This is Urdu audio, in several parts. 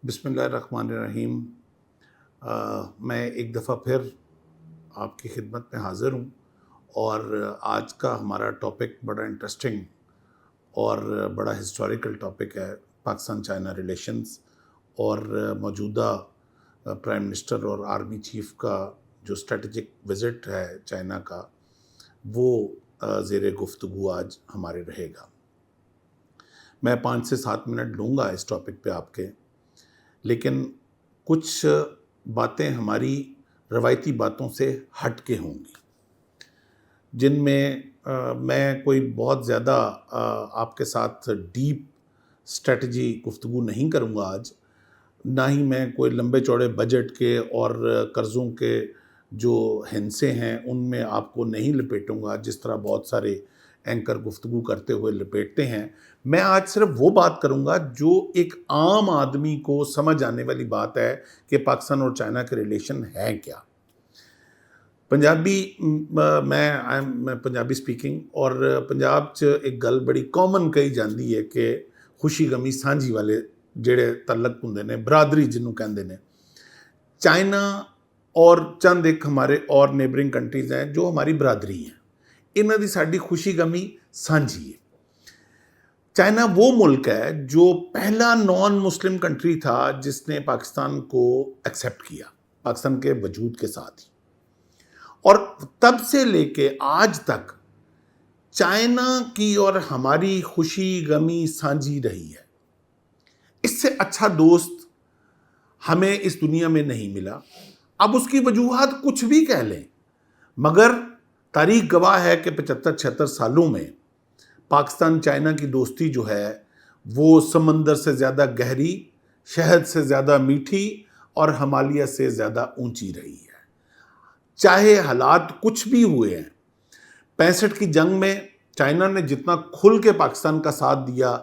بسم اللہ الرحمن الرحیم۔ میں ایک دفعہ پھر آپ کی خدمت میں حاضر ہوں اور آج کا ہمارا ٹاپک بڑا انٹرسٹنگ اور بڑا ہسٹوریکل ٹاپک ہے، پاکستان چائنا ریلیشنز اور موجودہ پرائم منسٹر اور آرمی چیف کا جو اسٹریٹجک وزٹ ہے چائنا کا، وہ زیر گفتگو آج ہمارے رہے گا۔ میں 5 سے 7 منٹ لوں گا اس ٹاپک پہ آپ کے، لیکن کچھ باتیں ہماری روایتی باتوں سے ہٹ کے ہوں گی، جن میں میں کوئی بہت زیادہ آپ کے ساتھ ڈیپ اسٹریٹجی گفتگو نہیں کروں گا آج، نہ ہی میں کوئی لمبے چوڑے بجٹ کے اور قرضوں کے جو ہندسے ہیں ان میں آپ کو نہیں لپیٹوں گا جس طرح بہت سارے اینکر گفتگو کرتے ہوئے لپیٹتے ہیں۔ میں آج صرف وہ بات کروں گا جو ایک عام آدمی کو سمجھ آنے والی بات ہے کہ پاکستان اور چائنا کے ریلیشن ہیں کیا۔ میں پنجابی سپیکنگ اور پنجاب چ ایک گل بڑی کامن کہی جاندی ہے کہ خوشی غمی سانجھی والے جڑے تعلق ہوندے نے، برادری جنوں کہندے نے۔ چائنا اور چند ایک ہمارے اور نیبرنگ کنٹریز ہیں جو ہماری برادری ہیں، انہاں دی ساڈی خوشی غمی سانجھی ہے۔ چائنا وہ ملک ہے جو پہلا نان مسلم کنٹری تھا جس نے پاکستان کو ایکسیپٹ کیا، پاکستان کے وجود کے ساتھ ہی، اور تب سے لے کے آج تک چائنا کی اور ہماری خوشی غمی سانجھی رہی ہے۔ اس سے اچھا دوست ہمیں اس دنیا میں نہیں ملا۔ اب اس کی وجوہات کچھ بھی کہہ لیں، مگر تاریخ گواہ ہے کہ 75-76 سالوں میں پاکستان چائنا کی دوستی جو ہے وہ سمندر سے زیادہ گہری، شہد سے زیادہ میٹھی اور ہمالیہ سے زیادہ اونچی رہی ہے۔ چاہے حالات کچھ بھی ہوئے ہیں، 65 کی جنگ میں چائنا نے جتنا کھل کے پاکستان کا ساتھ دیا،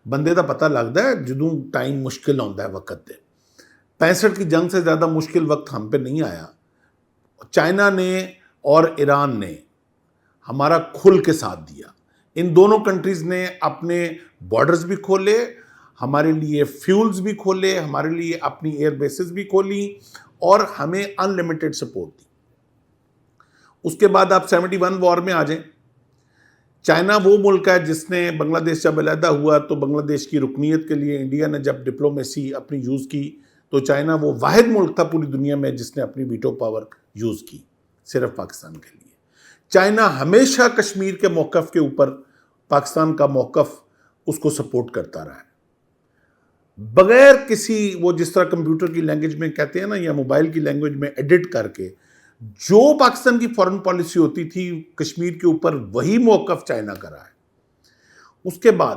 بندے دا پتہ لگتا ہے جدوں ٹائم مشکل ہوتا ہے وقت دے۔ 65 کی جنگ سے زیادہ مشکل وقت ہم پہ نہیں آیا۔ چائنا نے اور ایران نے ہمارا کھل کے ساتھ دیا۔ ان دونوں کنٹریز نے اپنے بارڈرز بھی کھولے، ہمارے لیے فیولز بھی کھولے، ہمارے لیے اپنی ایئر بیسز بھی کھولی اور ہمیں ان لمیٹڈ سپورٹ دی۔ اس کے بعد آپ 71 وار میں آ جائیں۔ چائنا وہ ملک ہے جس نے بنگلہ دیش جب علیحدہ ہوا تو بنگلہ دیش کی رکنیت کے لیے انڈیا نے جب ڈپلومیسی اپنی یوز کی تو چائنا وہ واحد ملک تھا پوری دنیا میں جس نے اپنی ویٹو پاور یوز کی صرف پاکستان کے لیے۔ چائنا ہمیشہ کشمیر کے موقف کے اوپر پاکستان کا موقف اس کو سپورٹ کرتا رہا ہے، بغیر کسی وہ جس طرح کمپیوٹر کی لینگویج میں کہتے ہیں نا یا موبائل کی لینگویج میں ایڈٹ کر کے جو پاکستان کی فورن پالیسی ہوتی تھی کشمیر کے اوپر وہی موقف چائنا کا رہا ہے۔ اس کے بعد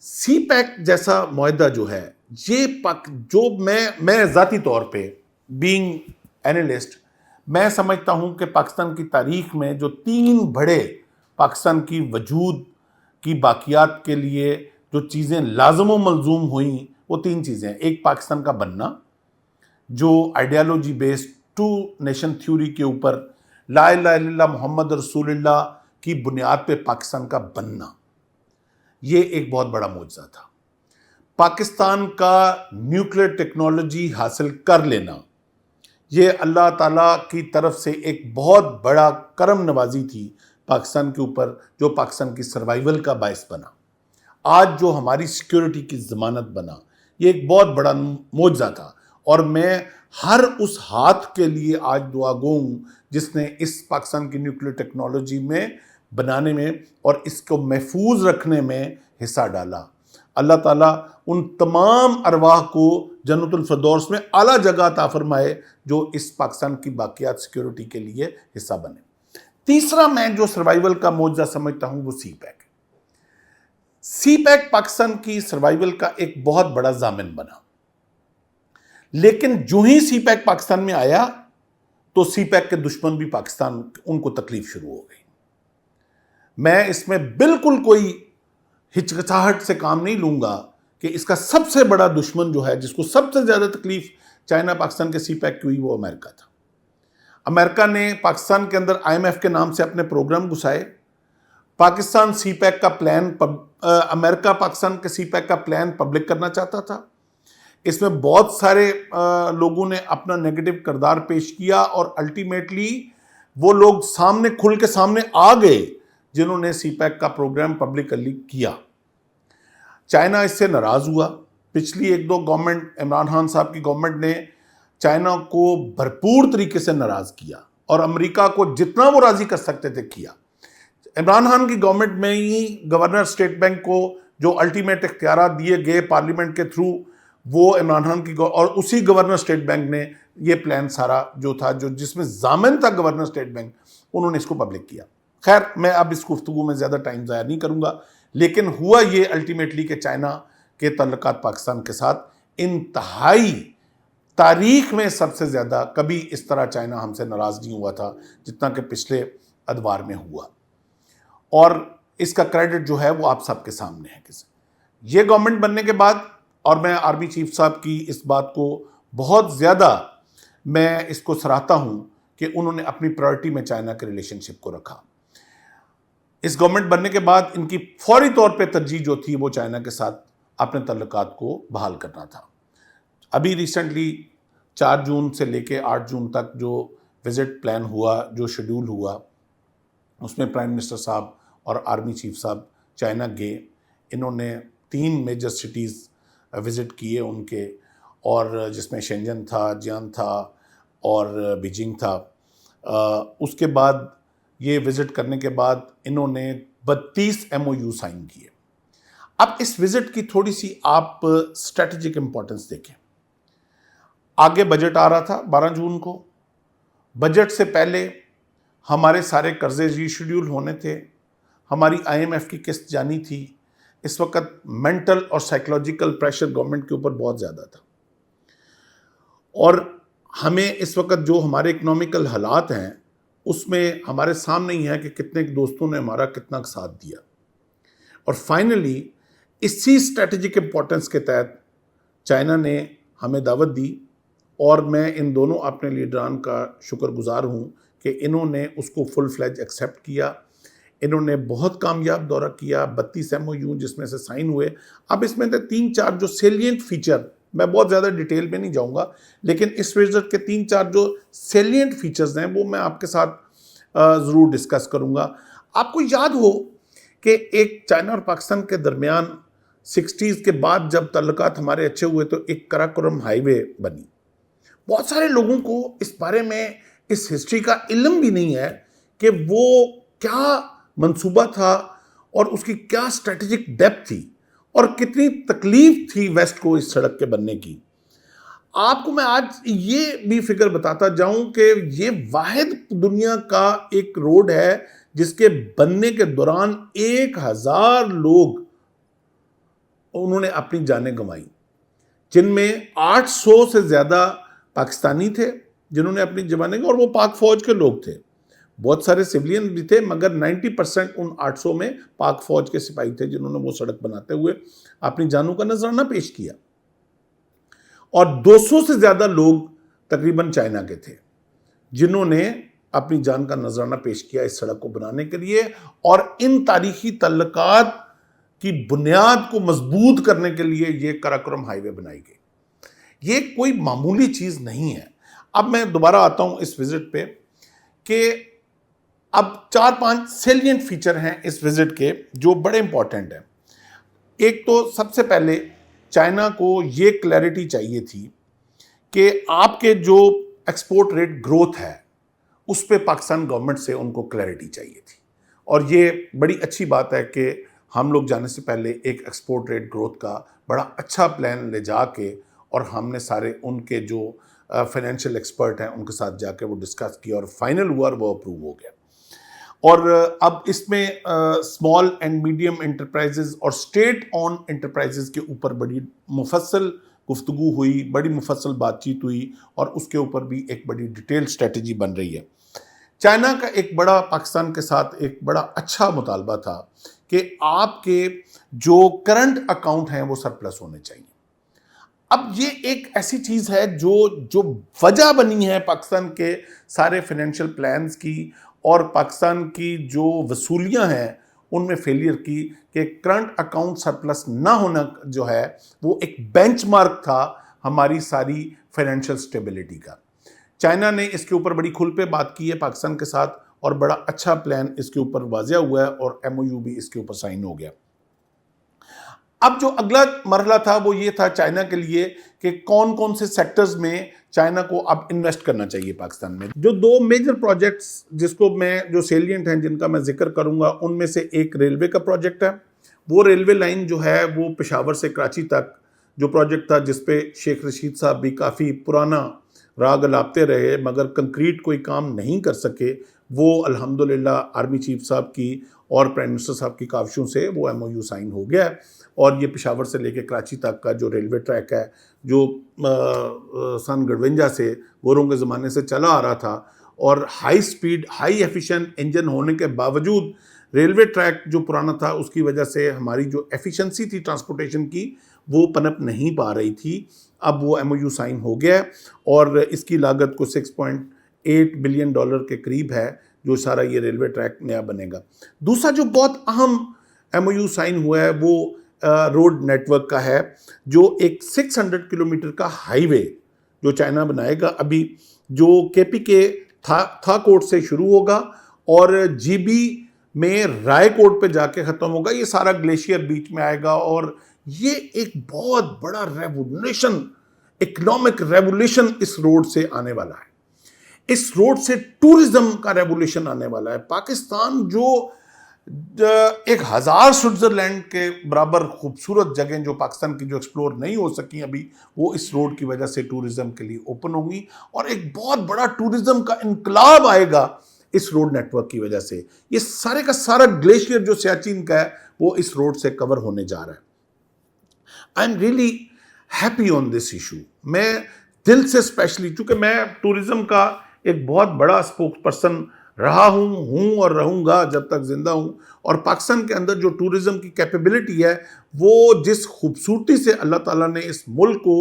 سی پیک جیسا معاہدہ جو ہے یہ جو میں ذاتی طور پہ بینگ اینالسٹ میں سمجھتا ہوں کہ پاکستان کی تاریخ میں جو 3 بڑے پاکستان کی وجود کی باقیات کے لیے جو چیزیں لازم و ملزوم ہوئیں وہ 3 چیزیں ہیں۔ ایک پاکستان کا بننا جو آئیڈیالوجی بیسڈ 2 نیشن تھیوری کے اوپر لا الہ الا اللہ محمد رسول اللہ کی بنیاد پہ پاکستان کا بننا، یہ ایک بہت بڑا معجزہ تھا۔ پاکستان کا نیوکلیئر ٹیکنالوجی حاصل کر لینا، یہ اللہ تعالیٰ کی طرف سے ایک بہت بڑا کرم نوازی تھی پاکستان کے اوپر، جو پاکستان کی سروائیول کا باعث بنا، آج جو ہماری سیکیورٹی کی ضمانت بنا، یہ ایک بہت بڑا معجزہ تھا۔ اور میں ہر اس ہاتھ کے لیے آج دعا گو ہوں جس نے اس پاکستان کی نیوکلیئر ٹیکنالوجی میں بنانے میں اور اس کو محفوظ رکھنے میں حصہ ڈالا۔ اللہ تعالیٰ ان تمام ارواح کو جنت الفردوس میں اعلیٰ جگہ عطا فرمائے جو اس پاکستان کی باقیات سیکیورٹی کے لیے حصہ بنے۔ تیسرا میں جو سروائیول کا معجزہ سمجھتا ہوں وہ سی پیک ہے۔ سی پیک پاکستان کی سروائیول کا ایک بہت بڑا ضامن بنا، لیکن جو ہی سی پیک پاکستان میں آیا تو سی پیک کے دشمن بھی پاکستان ان کو تکلیف شروع ہو گئی۔ میں اس میں بالکل کوئی ہچکچاہٹ سے کام نہیں لوں گا کہ اس کا سب سے بڑا دشمن جو ہے جس کو سب سے زیادہ تکلیف چائنا پاکستان کے سی پیک کی ہوئی وہ امریکہ تھا۔ امریکہ نے پاکستان کے اندر IMF کے نام سے اپنے پروگرام گھسائے۔ پاکستان سی پیک کا پلان امریکہ پاکستان کے سی پیک کا پلان پبلک کرنا چاہتا تھا۔ اس میں بہت سارے لوگوں نے اپنا نیگیٹو کردار پیش کیا اور الٹیمیٹلی وہ لوگ کھل کے سامنے آ گئے جنہوں نے سی پیک کا پروگرام پبلکلی کیا۔ چائنا اس سے ناراض ہوا۔ پچھلی 1-2 گورنمنٹ، عمران خان صاحب کی گورنمنٹ نے چائنا کو بھرپور طریقے سے ناراض کیا اور امریکہ کو جتنا وہ راضی کر سکتے تھے کیا۔ عمران خان کی گورنمنٹ میں ہی گورنر اسٹیٹ بینک کو جو الٹیمیٹ اختیارات دیے گئے پارلیمنٹ کے تھرو، وہ عمران خان کی اور اسی گورنر اسٹیٹ بینک نے یہ پلان سارا جو تھا، جس میں ضامن تھا گورنر اسٹیٹ بینک، انہوں نے اس کو پبلک کیا۔ خیر، میں اب اس گفتگو میں زیادہ ٹائم ضائع نہیں کروں گا، لیکن ہوا یہ الٹیمیٹلی کہ چائنا کے تعلقات پاکستان کے ساتھ انتہائی، تاریخ میں سب سے زیادہ کبھی اس طرح چائنا ہم سے ناراض نہیں ہوا تھا جتنا کہ پچھلے ادوار میں ہوا، اور اس کا کریڈٹ جو ہے وہ آپ سب کے سامنے ہے۔ یہ گورنمنٹ بننے کے بعد، اور میں آرمی چیف صاحب کی اس بات کو بہت زیادہ میں اس کو سراہتا ہوں کہ انہوں نے اپنی پرائرٹی میں چائنا کے ریلیشن شپ کو رکھا۔ اس گورنمنٹ بننے کے بعد ان کی فوری طور پہ ترجیح جو تھی وہ چائنا کے ساتھ اپنے تعلقات کو بحال کرنا تھا۔ ابھی ریسنٹلی 4 جون سے لے کے 8 جون تک جو وزٹ پلان ہوا، جو شیڈول ہوا، اس میں پرائم منسٹر صاحب اور آرمی چیف صاحب چائنا گئے۔ انہوں نے 3 میجر سٹیز وزٹ کیے ان کے، اور جس میں شینجن تھا، جیان تھا اور بیجنگ تھا۔ اس کے بعد یہ وزٹ کرنے کے بعد انہوں نے 32 MOU سائن کیے۔ اب اس وزٹ کی تھوڑی سی آپ اسٹریٹجک امپورٹنس دیکھیں۔ آگے بجٹ آ رہا تھا 12 جون کو۔ بجٹ سے پہلے ہمارے سارے قرضے ری شیڈیول ہونے تھے، ہماری IMF کی قسط جانی تھی۔ اس وقت مینٹل اور سائیکولوجیکل پریشر گورنمنٹ کے اوپر بہت زیادہ تھا، اور ہمیں اس وقت جو ہمارے اکنامیکل حالات ہیں اس میں ہمارے سامنے ہی ہے کہ کتنے دوستوں نے ہمارا کتنا ساتھ دیا، اور فائنلی اسی اسٹریٹجک امپورٹنس کے تحت چائنا نے ہمیں دعوت دی، اور میں ان دونوں اپنے لیڈران کا شکر گزار ہوں کہ انہوں نے اس کو فل فلیج ایکسیپٹ کیا۔ انہوں نے بہت کامیاب دورہ کیا، 32 MOU جس میں سے سائن ہوئے۔ اب اس میں 3-4 جو سیلینٹ فیچر، میں بہت زیادہ ڈیٹیل میں نہیں جاؤں گا، لیکن اس وزٹ کے 3-4 جو سیلینٹ فیچرز ہیں وہ میں آپ کے ساتھ ضرور ڈسکس کروں گا۔ آپ کو یاد ہو کہ ایک چائنا اور پاکستان کے درمیان 60s کے بعد جب تعلقات ہمارے اچھے ہوئے تو ایک کراکورم ہائی وے بنی۔ بہت سارے لوگوں کو اس بارے میں، اس ہسٹری کا علم بھی نہیں ہے کہ وہ کیا منصوبہ تھا اور اس کی کیا اسٹریٹجک ڈیپتھ تھی اور کتنی تکلیف تھی ویسٹ کو اس سڑک کے بننے کی۔ آپ کو میں آج یہ بھی فکر بتاتا جاؤں کہ یہ واحد دنیا کا ایک روڈ ہے جس کے بننے کے دوران 1000 لوگ انہوں نے اپنی جانیں گنوائی، جن میں 800 سے زیادہ پاکستانی تھے جنہوں نے اپنی جانیں گنوائی، اور وہ پاک فوج کے لوگ تھے۔ بہت سارے سیولین بھی تھے، مگر 90% ان 800 میں پاک فوج کے سپاہی تھے جنہوں نے وہ سڑک بناتے ہوئے اپنی جانوں کا نذرانہ پیش کیا، اور 200 سے زیادہ لوگ تقریباً چائنا کے تھے جنہوں نے اپنی جان کا نذرانہ پیش کیا اس سڑک کو بنانے کے لیے، اور ان تاریخی تعلقات کی بنیاد کو مضبوط کرنے کے لیے یہ کراکورم ہائی وے بنائی گئی۔ یہ کوئی معمولی چیز نہیں ہے۔ اب میں دوبارہ آتا ہوں اس وزٹ پہ کہ اب 4-5 سیلینٹ فیچر ہیں اس وزٹ کے جو بڑے امپورٹنٹ ہیں۔ ایک تو سب سے پہلے چائنا کو یہ کلیئرٹی چاہیے تھی کہ آپ کے جو ایکسپورٹ ریٹ گروتھ ہے اس پہ پاکستان گورنمنٹ سے ان کو کلیئرٹی چاہیے تھی، اور یہ بڑی اچھی بات ہے کہ ہم لوگ جانے سے پہلے ایک ایکسپورٹ ریٹ گروتھ کا بڑا اچھا پلان لے جا کے، اور ہم نے سارے ان کے جو فائنینشیل ایکسپرٹ ہیں ان کے ساتھ جا کے وہ ڈسکس کیا، اور فائنل ہوا اور وہ اپروو ہو گیا۔ اور اب اس میں اسمال اینڈ میڈیم انٹرپرائزز اور اسٹیٹ آن انٹرپرائزز کے اوپر بڑی مفصل گفتگو ہوئی، بڑی مفصل بات چیت ہوئی، اور اس کے اوپر بھی ایک بڑی ڈیٹیل اسٹریٹجی بن رہی ہے۔ چائنا کا ایک بڑا پاکستان کے ساتھ ایک بڑا اچھا مطالبہ تھا کہ آپ کے جو کرنٹ اکاؤنٹ ہیں وہ سرپلس ہونے چاہیے۔ اب یہ ایک ایسی چیز ہے جو وجہ بنی ہے پاکستان کے سارے فائنینشیل پلانز کی، اور پاکستان کی جو وصولیاں ہیں ان میں فیلئر کی، کہ کرنٹ اکاؤنٹ سرپلس نہ ہونا جو ہے وہ ایک بینچ مارک تھا ہماری ساری فائنینشیل سٹیبلٹی کا. چائنا نے اس کے اوپر بڑی کھل پہ بات کی ہے پاکستان کے ساتھ اور بڑا اچھا پلان اس کے اوپر واضح ہوا ہے اور ایم او یو بھی اس کے اوپر سائن ہو گیا. اب جو اگلا مرحلہ تھا وہ یہ تھا چائنا کے لیے کہ کون کون سے سیکٹرز میں چائنا کو اب انویسٹ کرنا چاہیے پاکستان میں. جو دو میجر پروجیکٹس جس کو میں جو سیلینٹ ہیں جن کا میں ذکر کروں گا ان میں سے ایک ریلوے کا پروجیکٹ ہے. وہ ریلوے لائن جو ہے وہ پشاور سے کراچی تک جو پروجیکٹ تھا جس پہ شیخ رشید صاحب بھی کافی پرانا راگ الاپتے رہے مگر کنکریٹ کوئی کام نہیں کر سکے، وہ الحمدللہ آرمی چیف صاحب کی اور پرائم منسٹر صاحب کی کاوشوں سے وہ ایم او یو سائن ہو گیا ہے. اور یہ پشاور سے لے کے کراچی تک کا جو ریلوے ٹریک ہے جو سن 58 سے گوروں کے زمانے سے چلا آ رہا تھا اور high speed high efficient engine ہونے کے باوجود ریلوے ٹریک جو پرانا تھا اس کی وجہ سے ہماری جو ایفیشنسی تھی ٹرانسپورٹیشن کی وہ پنپ نہیں پا رہی تھی. اب وہ ایم او یو سائن ہو گیا ہے اور اس کی لاگت کو $6.8 بلین کے قریب ہے جو سارا یہ ریلوے ٹریک نیا بنے گا. دوسرا جو بہت اہم ایم او یو سائن ہوا ہے وہ روڈ نیٹ ورک کا ہے جو ایک 600 کلومیٹر کا ہائی وے جو چائنا بنائے گا ابھی، جو کے پی کے تھا کوٹ سے شروع ہوگا اور جی بی میں رائے کوٹ پہ جا کے ختم ہوگا. یہ سارا گلیشیئر بیچ میں آئے گا اور یہ ایک بہت بڑا ریولیوشن، اکنامک ریولیوشن اس روڈ سے آنے والا ہے. اس روڈ سے ٹورزم کا ریولیوشن آنے والا ہے. پاکستان جو 1000 سوئٹزرلینڈ کے برابر خوبصورت جگہیں جو پاکستان کی جو ایکسپلور نہیں ہو سکی ابھی وہ اس روڈ کی وجہ سے ٹورزم کے لیے اوپن ہوں گی اور ایک بہت بڑا ٹورزم کا انقلاب آئے گا اس روڈ نیٹ ورک کی وجہ سے. یہ سارے کا سارا گلیشیئر جو سیاچین کا ہے وہ اس روڈ سے کور ہونے جا رہا ہے. I am really happy on this issue. میں دل سے اسپیشلی چونکہ میں ٹورزم کا ایک بہت بڑا اسپوکس پرسن رہا ہوں اور رہوں گا جب تک زندہ ہوں، اور پاکستان کے اندر جو ٹورزم کی کیپیبلٹی ہے وہ جس خوبصورتی سے اللہ تعالیٰ نے اس ملک کو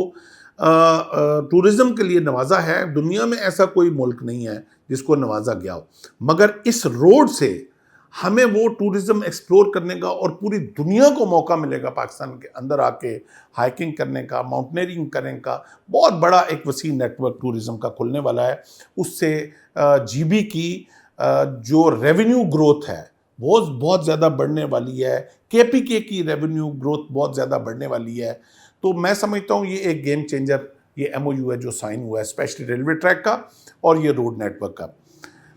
ٹورزم کے لیے نوازا ہے، دنیا میں ایسا کوئی ملک نہیں ہے جس کو نوازا گیا ہو. مگر اس روڈ سے ہمیں وہ ٹورزم ایکسپلور کرنے کا اور پوری دنیا کو موقع ملے گا پاکستان کے اندر آ کے ہائکنگ کرنے کا، ماؤنٹنیئرنگ کرنے کا. بہت بڑا ایک وسیع نیٹ ورک ٹورزم کا کھلنے والا ہے. اس سے جی بی کی جو ریونیو گروتھ ہے وہ بہت زیادہ بڑھنے والی ہے، کے پی کے کی ریونیو گروتھ بہت زیادہ بڑھنے والی ہے. تو میں سمجھتا ہوں یہ ایک گیم چینجر یہ ایم او یو ہے جو سائن ہوا ہے اسپیشلی ریلوے ٹریک کا اور یہ روڈ نیٹ ورک کا.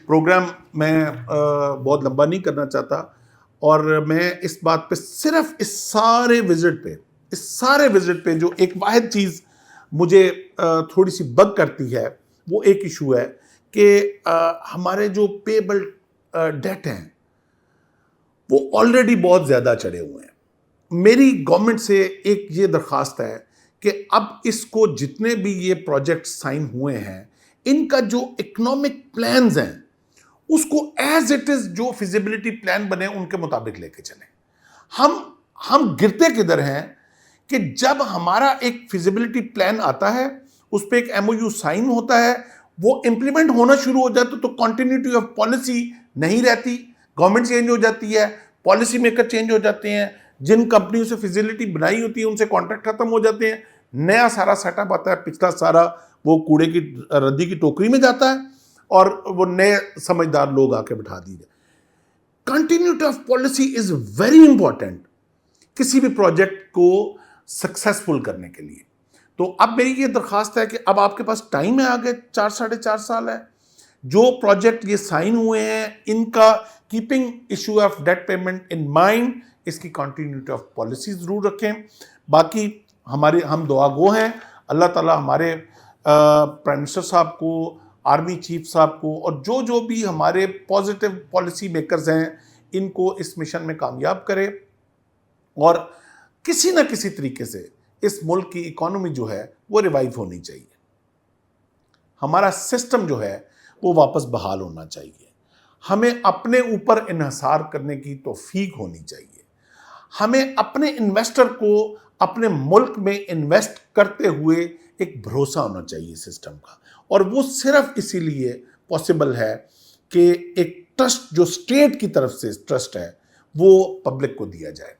پروگرام میں بہت لمبا نہیں کرنا چاہتا اور میں اس بات پہ صرف اس سارے وزٹ پہ جو ایک واحد چیز مجھے تھوڑی سی بگ کرتی ہے وہ ایک ایشو ہے کہ ہمارے جو پیبل ڈیٹ ہیں وہ آلریڈی بہت زیادہ چڑھے ہوئے ہیں. میری گورنمنٹ سے ایک یہ درخواست ہے کہ اب اس کو جتنے بھی یہ پروجیکٹ سائن ہوئے ہیں ان کا جو اکنامک پلانز ہیں اس کو ایز اٹ از جو فیزیبلٹی پلان بنے ان کے مطابق لے کے چلیں. ہم گرتے کدھر ہیں کہ جب ہمارا ایک فیزیبلٹی پلان آتا ہے اس پہ ایک ایم او یو سائن ہوتا ہے، وہ امپلیمنٹ ہونا شروع ہو جاتا تو کنٹینیوٹی آف پالیسی نہیں رہتی، گورنمنٹ چینج ہو جاتی ہے، پالیسی میکر چینج ہو جاتے ہیں، جن کمپنیوں سے فیزیبلٹی بنائی ہوتی ہے ان سے کانٹریکٹ ختم ہو جاتے ہیں، نیا سارا سیٹ اپ آتا ہے، پچھلا سارا وہ کوڑے کی ردی کی ٹوکری میں جاتا ہے اور وہ نئے سمجھدار لوگ آ کے بٹھا دیجئے. Continuity of policy is very important کسی بھی پروجیکٹ کو سکسیسفل کرنے کے لیے. تو اب میری یہ درخواست ہے کہ اب آپ کے پاس ٹائم ہے، آگے 4-4.5 سال ہے. جو پروجیکٹ یہ سائن ہوئے ہیں ان کا capping issue of date payment in mind اس کی کنٹینیوٹی آف پالیسی ضرور رکھیں. باقی ہم دعا گو ہیں، اللہ تعالیٰ ہمارے پرائم منسٹر صاحب کو، آرمی چیف صاحب کو اور جو بھی ہمارے پازیٹیو پالیسی میکرز ہیں ان کو اس مشن میں کامیاب کرے اور کسی نہ کسی طریقے سے اس ملک کی اکانومی جو ہے وہ ریوائیو ہونی چاہیے. ہمارا سسٹم جو ہے وہ واپس بحال ہونا چاہیے. ہمیں اپنے اوپر انحصار کرنے کی توفیق ہونی چاہیے. ہمیں اپنے انویسٹر کو اپنے ملک میں انویسٹ کرتے ہوئے ایک بھروسہ ہونا چاہیے سسٹم کا، اور وہ صرف اسی لیے پاسبل ہے کہ ایک ٹرسٹ جو اسٹیٹ کی طرف سے ٹرسٹ ہے وہ پبلک کو دیا جائے.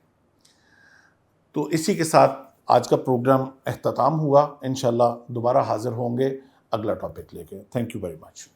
تو اسی کے ساتھ آج کا پروگرام اختتام ہوا. انشاءاللہ دوبارہ حاضر ہوں گے اگلا ٹاپک لے کے. Thank you very much.